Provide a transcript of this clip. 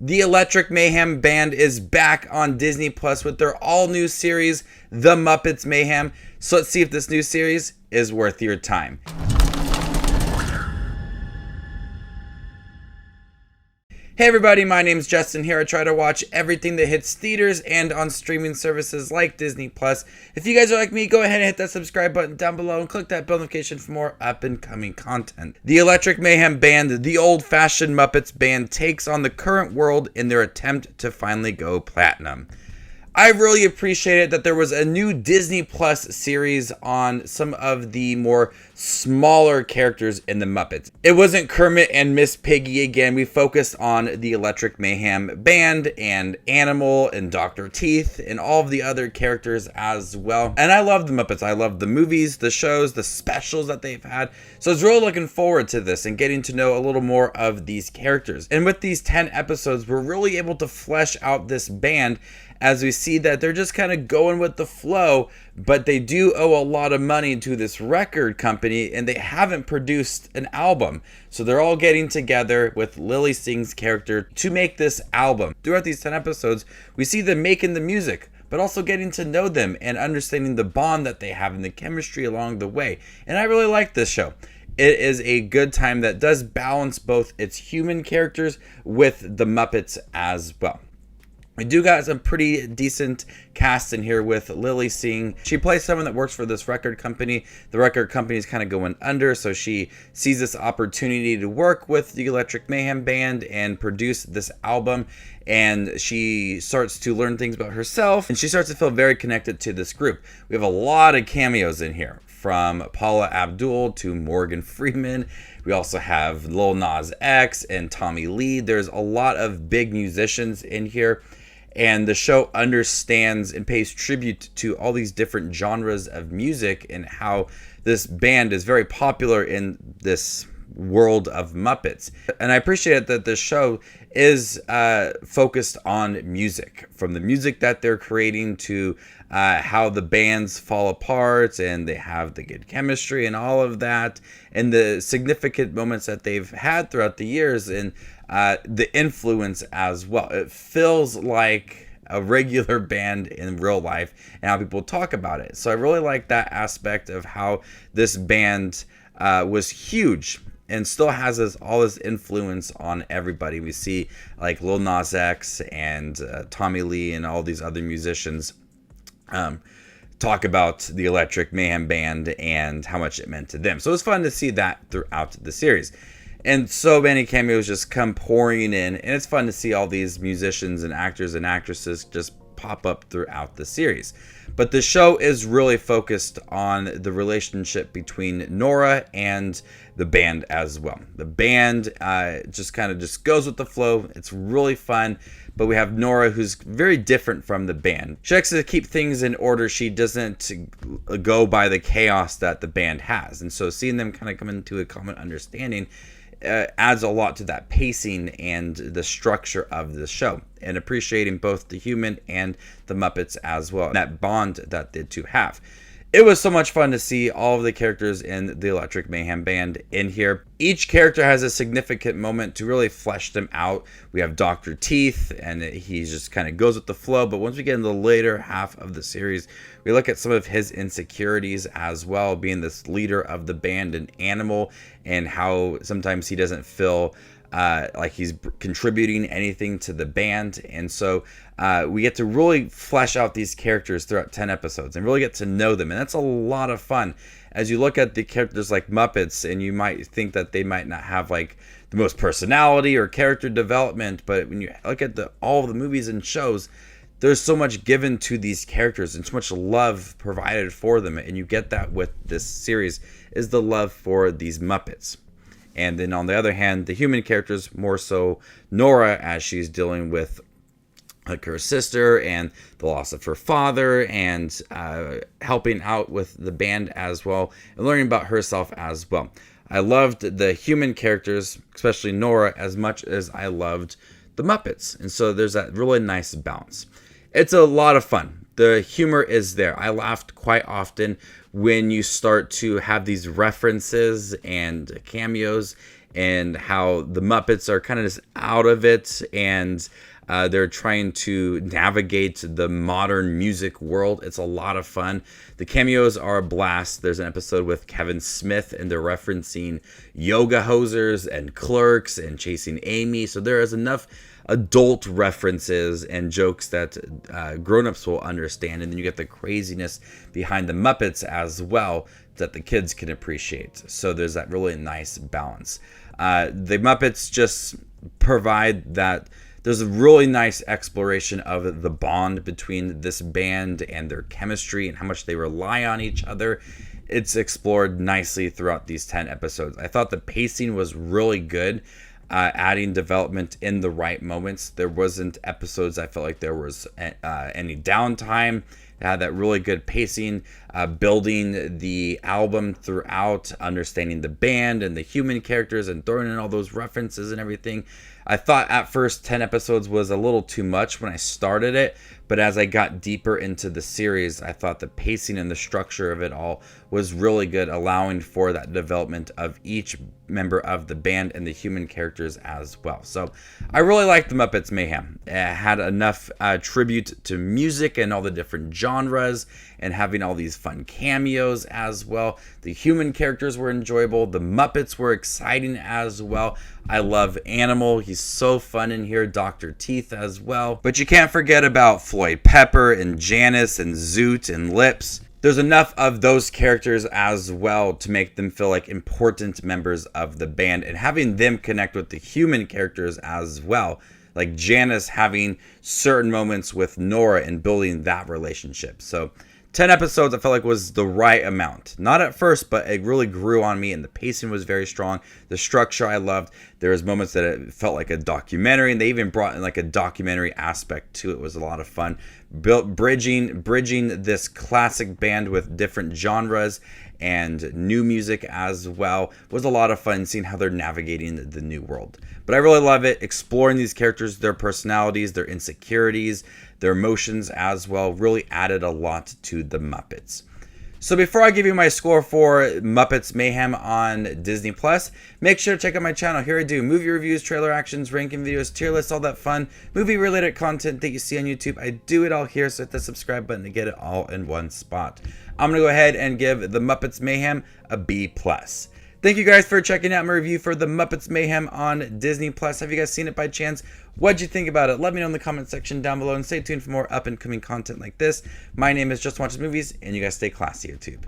The Electric Mayhem Band is back on Disney Plus with their all-new series, The Muppets Mayhem. So let's see if this new series is worth your time. Hey everybody, my name's Justin here. I try to watch everything that hits theaters and on streaming services like Disney Plus. If you guys are like me, go ahead and hit that subscribe button down below and click that bell notification for more up and coming content. The Electric Mayhem Band, the old-fashioned Muppets band, takes on the current world in their attempt to finally go platinum. I really appreciated that there was a new Disney Plus series on some of the more smaller characters in the Muppets. It wasn't Kermit and Miss Piggy again. We focused on the Electric Mayhem Band and Animal and Dr. Teeth and all of the other characters as well. And I love the Muppets. I love the movies, the shows, the specials that they've had. So I was really looking forward to this and getting to know a little more of these characters. And with these 10 episodes, we're really able to flesh out this band as we see that they're just kind of going with the flow, but they do owe a lot of money to this record company and they haven't produced an album. So they're all getting together with Lily Singh's character to make this album. Throughout these 10 episodes, we see them making the music, but also getting to know them and understanding the bond that they have and the chemistry along the way. And I really like this show. It is a good time that does balance both its human characters with the Muppets as well. We do got some pretty decent cast in here with Lily Singh. She plays someone that works for this record company. The record company is kind of going under, so she sees this opportunity to work with the Electric Mayhem Band and produce this album. And she starts to learn things about herself, and she starts to feel very connected to this group. We have a lot of cameos in here, from Paula Abdul to Morgan Freeman. We also have Lil Nas X and Tommy Lee. There's a lot of big musicians in here. And the show understands and pays tribute to all these different genres of music and how this band is very popular in this world of Muppets. And I appreciate that the show is focused on music, from the music that they're creating to how the bands fall apart and they have the good chemistry and all of that, and the significant moments that they've had throughout the years and the influence as well. It feels like a regular band in real life and how people talk about it. So I really like that aspect of how this band was huge and still has all this influence on everybody. We see like Lil Nas X and Tommy Lee and all these other musicians talk about the Electric Mayhem Band and how much it meant to them. So it was fun to see that throughout the series. And so many cameos just come pouring in, and it's fun to see all these musicians and actors and actresses just pop up throughout the series. But the show is really focused on the relationship between Nora and the band as well. The band just goes with the flow. It's really fun. But we have Nora, who's very different from the band. She likes to keep things in order. She doesn't go by the chaos that the band has. And so seeing them kind of come into a common understanding adds a lot to that pacing and the structure of the show, and appreciating both the human and the Muppets as well, that bond that the two have. It was so much fun to see all of the characters in the Electric Mayhem Band in here. Each character has a significant moment to really flesh them out. We have Dr. Teeth, and he just kind of goes with the flow. But once we get in the later half of the series, we look at some of his insecurities as well, being this leader of the band and Animal, and how sometimes he doesn't feel like he's contributing anything to the band. And so we get to really flesh out these characters throughout 10 episodes and really get to know them. And that's a lot of fun. As you look at the characters like Muppets, and you might think that they might not have like the most personality or character development, but when you look at all of the movies and shows, there's so much given to these characters and so much love provided for them. And you get that with this series, is the love for these Muppets. And then on the other hand, the human characters, more so Nora, as she's dealing with like her sister and the loss of her father, and helping out with the band as well, and learning about herself as well. I loved the human characters, especially Nora, as much as I loved the Muppets. And so there's that really nice balance. It's a lot of fun. The humor is there. I laughed quite often when you start to have these references and cameos and how the Muppets are kind of just out of it, and they're trying to navigate the modern music world. It's a lot of fun. The cameos are a blast. There's an episode with Kevin Smith, and they're referencing Yoga Hosers and Clerks and Chasing Amy. So there is enough adult references and jokes that grown-ups will understand. And then you get the craziness behind the Muppets as well that the kids can appreciate. So there's that really nice balance. The Muppets just provide that. There's a really nice exploration of the bond between this band and their chemistry and how much they rely on each other. It's explored nicely throughout these 10 episodes. I thought the pacing was really good, adding development in the right moments. There wasn't episodes I felt like there was any downtime. It had that really good pacing, building the album throughout, understanding the band and the human characters and throwing in all those references and everything. I thought at first 10 episodes was a little too much when I started it, but as I got deeper into the series, I thought the pacing and the structure of it all was really good, allowing for that development of each member of the band and the human characters as well. So I really liked the Muppets Mayhem. It had enough tribute to music and all the different genres and having all these fun cameos as well. The human characters were enjoyable. The Muppets were exciting as well. I love Animal. He's so fun in here. Dr. Teeth as well. But you can't forget about Floyd Pepper and Janice and Zoot and Lips. There's enough of those characters as well to make them feel like important members of the band, and having them connect with the human characters as well. Like Janice having certain moments with Nora and building that relationship. So 10 episodes I felt like was the right amount. Not at first, but it really grew on me, and the pacing was very strong. The structure I loved. There was moments that it felt like a documentary, and they even brought in like a documentary aspect to it. It was a lot of fun. Bridging this classic band with different genres and new music as well was a lot of fun, seeing how they're navigating the new world. But I really love it, exploring these characters, their personalities, their insecurities, their emotions as well. Really added a lot to the Muppets. So before I give you my score for Muppets Mayhem on Disney Plus, make sure to check out my channel. Here I do movie reviews, trailer actions, ranking videos, tier lists, all that fun movie-related content that you see on YouTube. I do it all here, so hit the subscribe button to get it all in one spot. I'm going to go ahead and give the Muppets Mayhem a B+. Thank you guys for checking out my review for the Muppets Mayhem on Disney Plus. Have you guys seen it by chance? What'd you think about it? Let me know in the comment section down below, and stay tuned for more up and coming content like this. My name is Just Watches Movies, and you guys stay classy, YouTube.